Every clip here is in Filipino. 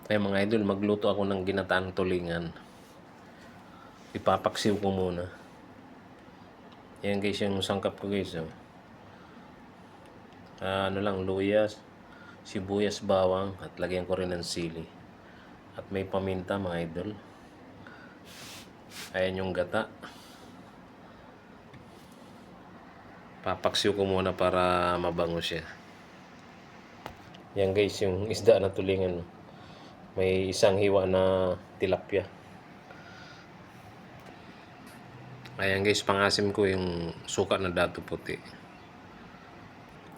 Kaya mga idol, magluto ako ng ginataang tulingan. Ipapaksiw ko muna. Yan guys, yung sangkap ko guys. Oh. Ano lang, luyas, sibuyas, bawang, at lagyan ko rin ng sili. At may paminta mga idol. Ayan yung gata. Papaksiw ko muna para mabango siya. Yan guys, yung isda na tulingan. May isang hiwa na tilapia. Ayan guys, pangasim ko yung suka na dato puti.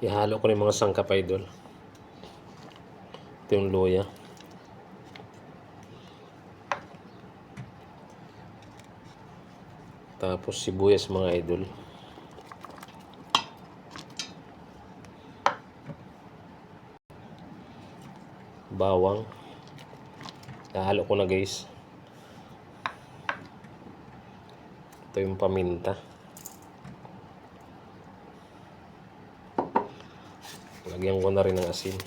Ihalo ko yung mga sangkap idol. Ito yung luya. Tapos sibuyas mga idol. Bawang. Ihalo ko na guys. Ito yung paminta. Lagyan ko na rin ng asin.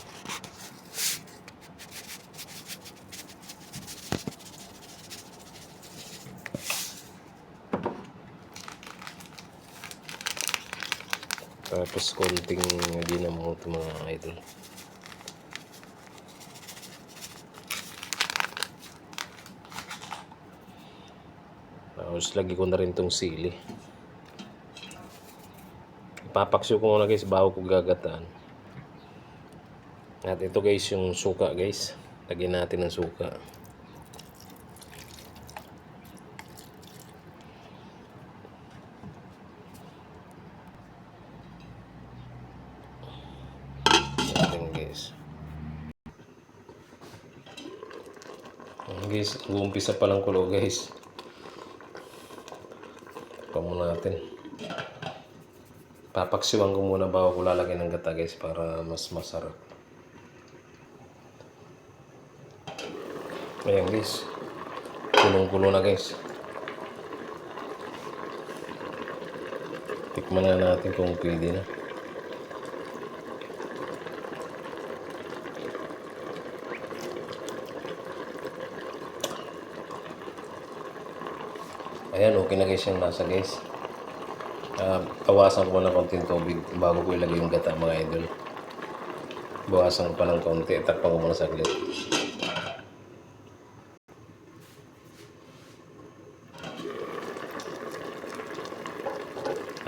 Tapos konting ginamot mga idol. Tapos lagi ko na rin tong sili. Ipapaksiw ko muna guys bago ko gagataan. At ito guys yung suka guys. Lagyan natin ng suka. Ayan guys. Ayan guys, umpisa pa lang kulo guys. Muna natin. Papaksiwan ko muna bago ko lalagyan ng gata guys para mas masarap. Ayan guys. Kulong-kulo na guys. Tikman na natin kung pwede na. Ayan, okay na guys yung lasa guys. Bawasan ko na konting tubig bago ko ilagay yung gata mga idol. Bawasan ko pa ng konti. Takpan ko muna saglit.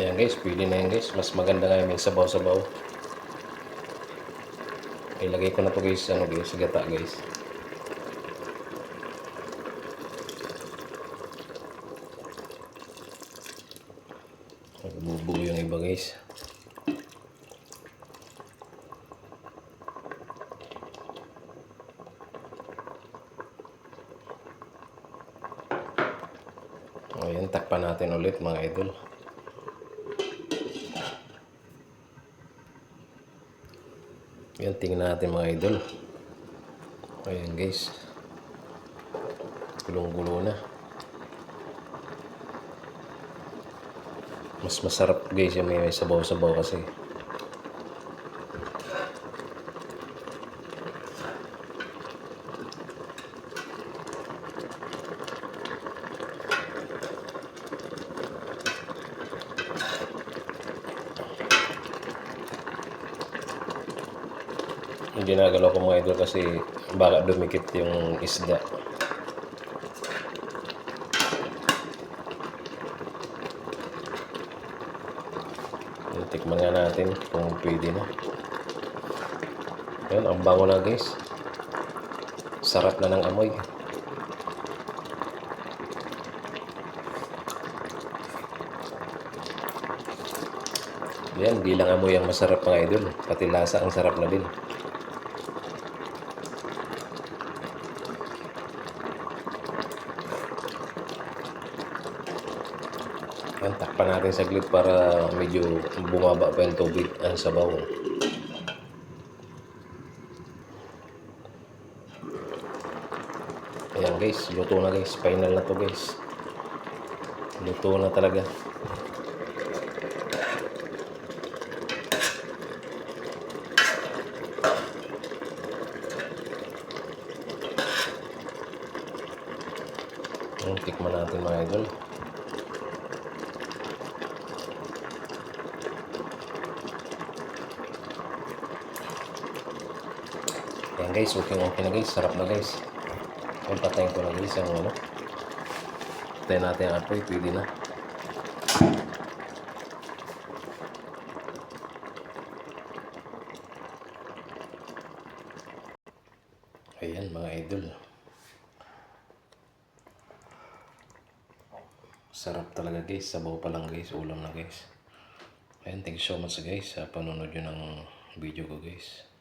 Ayan guys, pwede na yan guys. Mas maganda nga yung sabaw-sabaw. Ilagay ko na to guys, sa gata guys. Bubuo yung iba guys. Ayan, takpan natin ulit mga idol. Ayan, tingnan natin mga idol. Ayan guys. Gulong-gulo na. Mas masarap guys yung may sabaw-sabaw kasi. Yung ginagalaw ko mga idol kasi baka dumikit yung isda. Tikman nga natin kung pwede na. Ayan, ang bango na guys. Sarap na ng amoy. Ayan, di lang amoy ang masarap mga idol. Pati lasa ang sarap na din. Ayan, takpan natin saglit para medyo bumaba pa yung tubig ang sabaw. Ayan guys, luto na guys. Final na to guys. Luto na talaga. Tikman natin mga idol. Ayan guys, okay na guys. Sarap na guys. Ayan, patayin ko na guys ang ano. Patayin natin ang apoy. Pwede na. Ayan mga idol. Sarap talaga guys. Sabaw pa lang guys. Ulam na guys. Ayan, thank you so much guys sa panonood nyo ng video ko guys.